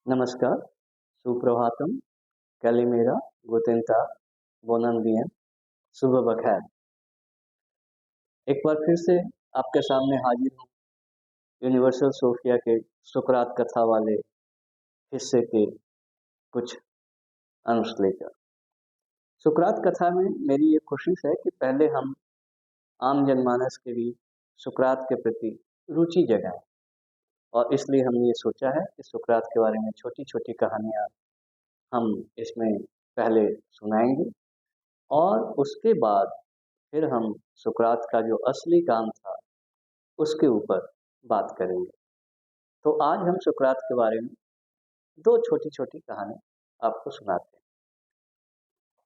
नमस्कार, सुप्रभातम, कैलिमेरा, गुतेन टाग, बोनन दियन, सुबह बखैर। एक बार फिर से आपके सामने हाजिर हूँ यूनिवर्सल सोफिया के सुकरात कथा वाले हिस्से के कुछ अंश लेकर। सुकरात कथा में मेरी ये कोशिश है कि पहले हम आम जनमानस के भी सुकरात के प्रति रुचि जगाएं, और इसलिए हमने ये सोचा है कि सुकरात के बारे में छोटी-छोटी कहानियाँ हम इसमें पहले सुनाएंगे, और उसके बाद फिर हम सुकरात का जो असली काम था उसके ऊपर बात करेंगे। तो आज हम सुकरात के बारे में दो छोटी-छोटी कहानी आपको सुनाते हैं।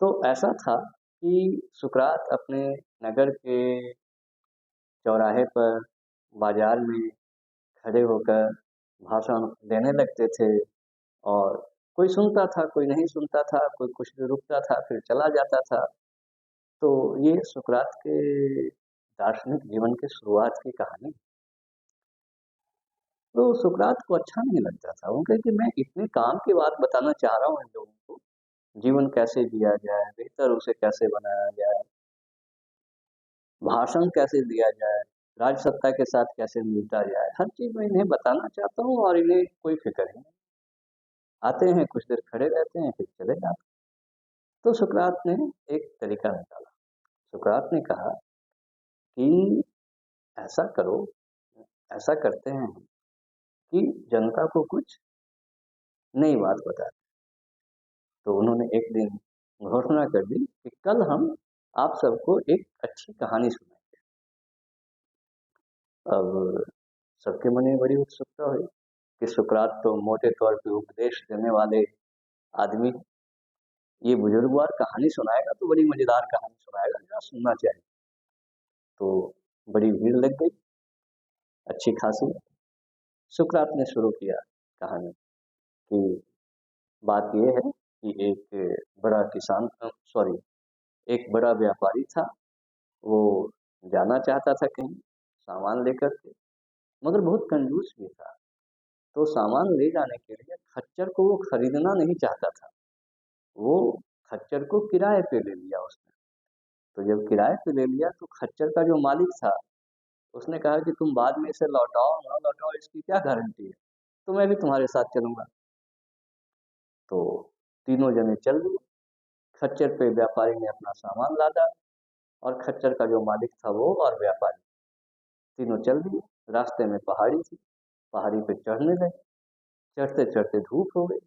तो ऐसा था कि सुकरात अपने नगर के चौराहे पर, बाजार में खड़े होकर भाषण देने लगते थे, और कोई सुनता था, कोई नहीं सुनता था, कोई कुछ देर रुकता था, फिर चला जाता था। तो ये सुकरात के दार्शनिक जीवन की शुरुआत की कहानी। तो सुकरात को अच्छा नहीं लगता था। वो कहे कि मैं इतने काम की बात बताना चाह रहा हूँ इन लोगों को, जीवन कैसे जिया जाए, बेहतर उसे कैसे बनाया जाए, भाषण कैसे दिया जाए, राजसत्ता के साथ कैसे मिलता जाए, हर चीज मैं इन्हें बताना चाहता हूँ, और इन्हें कोई फिक्र नहीं। आते हैं, कुछ देर खड़े रहते हैं, फिर चले जाते हैं। तो सुकरात ने एक तरीका निकाला। सुकरात ने कहा कि ऐसा करो, ऐसा करते हैं कि जनता को कुछ नई बात बता। तो उन्होंने एक दिन घोषणा कर दी कि कल हम आप सबको एक अच्छी कहानी सुनाएंगे। अब सबके मन में बड़ी उत्सुकता हुई कि सुकरात तो मोटे तौर पे उपदेश देने वाले आदमी, ये बुजुर्गवार कहानी सुनाएगा तो बड़ी मजेदार कहानी सुनाएगा, जरा सुनना चाहिए। तो बड़ी भीड़ लग गई, अच्छी खासी। सुकरात ने शुरू किया कहानी कि बात यह है कि एक बड़ा किसान, सॉरी, एक बड़ा व्यापारी था। वो जाना चाहता था कहीं सामान लेकर के, मगर बहुत कंजूस भी था। तो सामान ले जाने के लिए खच्चर को वो खरीदना नहीं चाहता था। वो खच्चर को किराए पे ले लिया उसने। तो जब किराए पे ले लिया तो खच्चर का जो मालिक था उसने कहा कि तुम बाद में इसे लौटाओ ना लौटाओ, इसकी क्या गारंटी है, तो मैं भी तुम्हारे साथ चलूंगा। तो तीनों जने चल दिए। खच्चर पे व्यापारी ने अपना सामान लादा, और खच्चर का जो मालिक था वो और व्यापारी तीनों चल दिए। रास्ते में पहाड़ी थी, पहाड़ी पे चढ़ने लगे। चढ़ते चढ़ते धूप हो गई,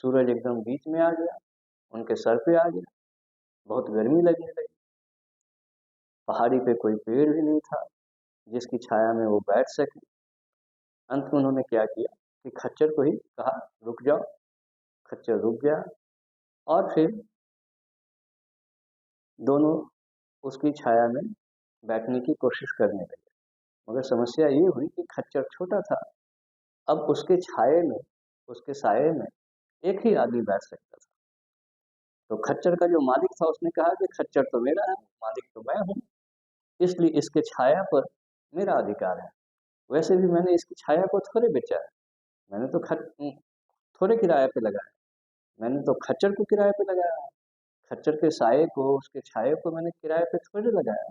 सूरज एकदम बीच में आ गया, उनके सर पे आ गया, बहुत गर्मी लगने लगी। पहाड़ी पे कोई पेड़ भी नहीं था जिसकी छाया में वो बैठ सके। अंत में उन्होंने क्या किया कि खच्चर को ही कहा रुक जाओ। खच्चर रुक गया, और फिर दोनों उसकी छाया में बैठने की कोशिश करने लगे। मगर समस्या ये हुई कि खच्चर छोटा था। अब उसके छाये में, उसके साये में एक ही आदमी बैठ सकता था। तो खच्चर का जो मालिक था उसने कहा कि खच्चर तो मेरा है, मालिक तो मैं हूँ, इसलिए इसके छाया पर मेरा अधिकार है। वैसे भी मैंने इसकी छाया को थोड़े बेचा है, मैंने तो थोड़े किराए पे लगाया, मैंने तो खच्चर को किराए पे लगाया है। खच्चर के साये को, उसके छाये को मैंने किराए पे थोड़े लगाया।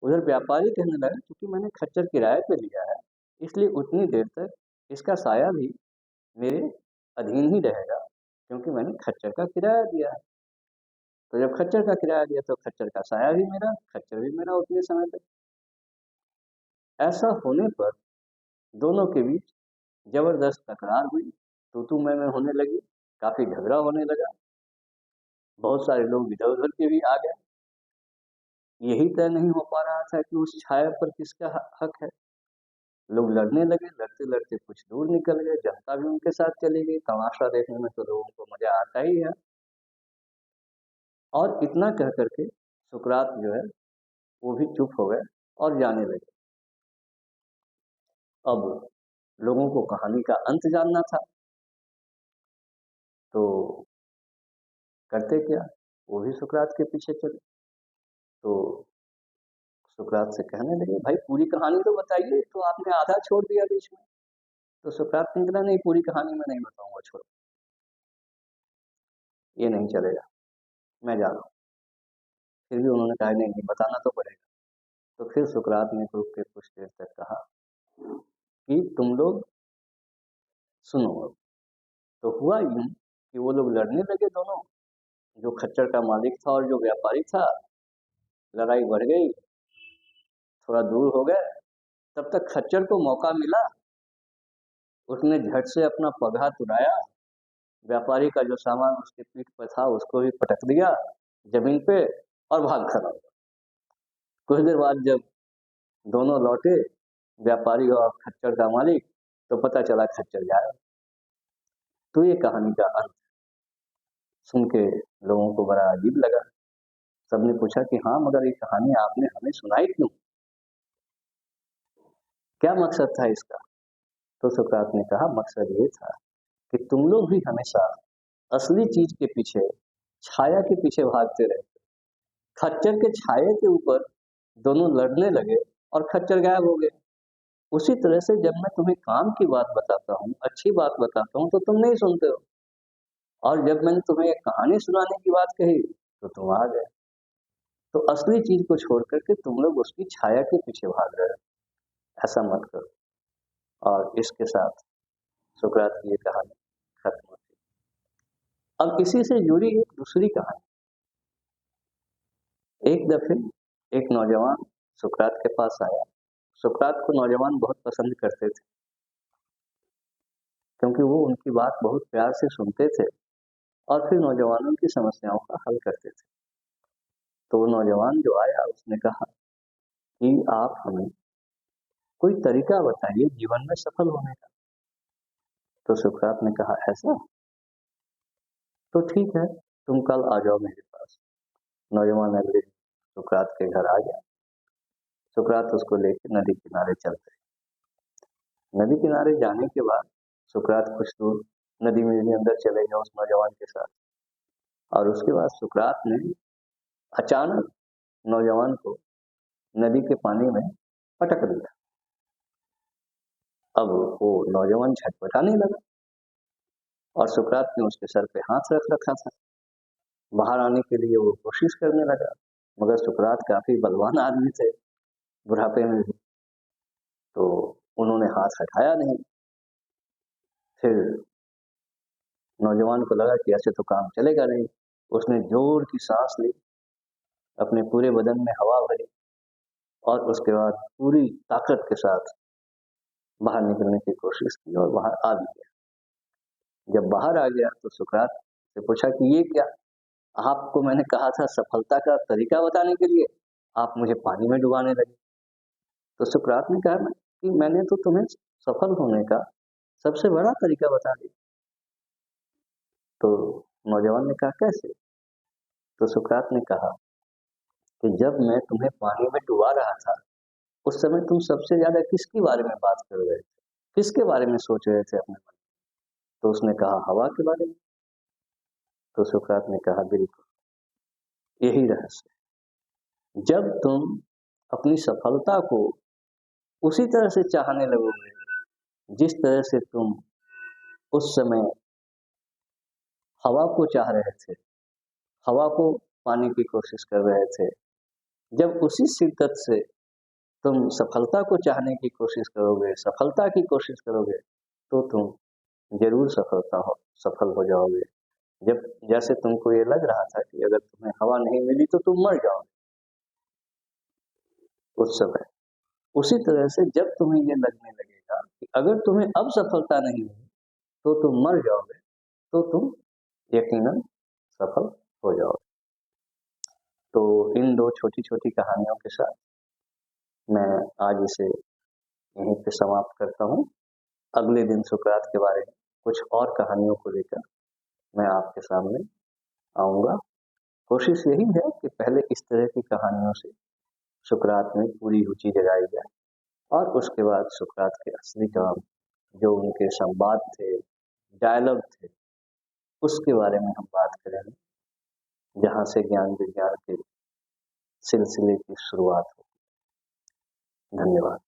उधर व्यापारी कहने लगा क्योंकि मैंने खच्चर किराए पे लिया है, इसलिए उतनी देर तक इसका साया भी मेरे अधीन ही रहेगा, क्योंकि मैंने खच्चर का किराया दिया है। तो जब खच्चर का किराया दिया तो खच्चर का साया भी मेरा, खच्चर भी मेरा उतने समय तक। ऐसा होने पर दोनों के बीच जबरदस्त तकरार हुई, तू मैं होने लगी, काफी झगड़ा होने लगा। बहुत सारे लोग इधर उधर के भी आ गए। यही तय नहीं हो पा रहा था कि उस छाया पर किसका हक है। लोग लड़ने लगे, लड़ते लड़ते कुछ दूर निकल गए, जनता भी उनके साथ चली गई। तमाशा देखने में तो लोगों को मजा आता ही है। और इतना कह करके सुकरात जो है वो भी चुप हो गए और जाने लगे। अब लोगों को कहानी का अंत जानना था, तो करते क्या, वो भी सुकरात के पीछे चले। तो सुकरात से कहने लगे भाई पूरी कहानी तो बताइए, तो आपने आधा छोड़ दिया बीच में। तो सुकरात ने कहा नहीं, पूरी कहानी मैं नहीं बताऊंगा, छोड़ो, ये नहीं चलेगा, मैं जा रहा हूँ। फिर भी उन्होंने कहा नहीं नहीं, बताना तो पड़ेगा। तो फिर सुकरात ने रुक के कुछ देर तक कहा कि तुम लोग सुनो अब। तो हुआ यूं कि वो लोग लड़ने लगे दोनों, जो खच्चर का मालिक था और जो व्यापारी था। लड़ाई बढ़ गई, थोड़ा दूर हो गए, तब तक खच्चर को मौका मिला, उसने झट से अपना पगहा तुड़ाया, व्यापारी का जो सामान उसके पीठ पर था उसको भी पटक दिया जमीन पे और भाग खड़ा हुआ। कुछ देर बाद जब दोनों लौटे, व्यापारी और खच्चर का मालिक, तो पता चला खच्चर गायब। तो ये कहानी का अंत सुन के लोगों को बड़ा अजीब लगा। सबने पूछा कि हाँ, मगर ये कहानी आपने हमें सुनाई क्यों, क्या मकसद था इसका? तो सुकरात ने कहा मकसद ये था कि तुम लोग भी हमेशा असली चीज के पीछे, छाया के पीछे भागते रहे। खच्चर के छाये के ऊपर दोनों लड़ने लगे और खच्चर गायब हो गए। उसी तरह से जब मैं तुम्हें काम की बात बताता हूँ, अच्छी बात बताता हूँ, तो तुम नहीं सुनते हो, और जब मैंने तुम्हें एक कहानी सुनाने की बात कही तो तुम आ गए। तो असली चीज को छोड़ करके तुम लोग उसकी छाया के पीछे भाग रहे हो, ऐसा मत करो। और इसके साथ सुकरात की ये कहानी खत्म होती। अब इसी से जुड़ी एक दूसरी कहानी। एक दफे एक नौजवान सुकरात के पास आया। सुकरात को नौजवान बहुत पसंद करते थे, क्योंकि वो उनकी बात बहुत प्यार से सुनते थे और फिर नौजवानों की समस्याओं का हल करते थे। तो वो नौजवान जो आया उसने कहा कि आप हमें कोई तरीका बताइए जीवन में सफल होने का। तो सुकरात ने कहा ऐसा, तो ठीक है, तुम कल आ जाओ मेरे पास। नौजवान अगले दिन सुकरात के घर आ गया। सुकरात उसको लेकर नदी किनारे चल गए। नदी किनारे जाने के बाद सुकरात कुछ दूर नदी में भी अंदर चले गए उस नौजवान के साथ। और उसके बाद सुकरात ने अचानक नौजवान को नदी के पानी में पटक दिया। अब वो नौजवान छटपटाने लगा और सुकरात ने उसके सर पे हाथ रख रखा था। बाहर आने के लिए वो कोशिश करने लगा, मगर सुकरात काफी बलवान आदमी थे, बुढ़ापे में भी, तो उन्होंने हाथ हटाया नहीं। फिर नौजवान को लगा कि ऐसे तो काम चलेगा नहीं। उसने जोर की सांस ली, अपने पूरे बदन में हवा भरी और उसके बाद पूरी ताकत के साथ बाहर निकलने की कोशिश की और बाहर आ भी गया। जब बाहर आ गया तो सुकरात से पूछा कि ये क्या, आपको मैंने कहा था सफलता का तरीका बताने के लिए, आप मुझे पानी में डुबाने लगे। तो सुकरात ने कहा कि मैंने तो तुम्हें सफल होने का सबसे बड़ा तरीका बता दिया। तो नौजवान ने कहा कैसे? तो सुकरात ने कहा कि जब मैं तुम्हें पानी में डुबा रहा था, उस समय तुम सबसे ज्यादा किसके बारे में बात कर रहे थे, किसके बारे में सोच रहे थे अपने मन में? तो उसने कहा हवा के बारे में। तो सुकरात ने कहा बिल्कुल, यही रहस्य। जब तुम अपनी सफलता को उसी तरह से चाहने लगोगे जिस तरह से तुम उस समय हवा को चाह रहे थे, हवा को पाने की कोशिश कर रहे थे, जब उसी शिद्दत से तुम सफलता को चाहने की कोशिश करोगे, सफलता की कोशिश करोगे, तो तुम जरूर सफल हो जाओगे। जब जैसे तुमको ये लग रहा था कि अगर तुम्हें हवा नहीं मिली तो तुम मर जाओगे उस समय, उसी तरह से जब तुम्हें ये लगने लगेगा कि अगर तुम्हें अब सफलता नहीं मिली तो तुम मर जाओगे, तो तुम यकीनन सफल हो जाओगे। तो इन दो छोटी छोटी कहानियों के साथ मैं आज इसे यहीं पे समाप्त करता हूँ। अगले दिन सुकरात के बारे में कुछ और कहानियों को लेकर मैं आपके सामने आऊँगा। कोशिश यही है कि पहले इस तरह की कहानियों से सुकरात में पूरी रुचि जगाई जाए और उसके बाद सुकरात के असली काम, जो उनके संवाद थे, डायलॉग थे, उसके बारे में हम बात करेंगे, जहाँ से ज्ञान विज्ञान के सिलसिले की शुरुआत हो। धन्यवाद।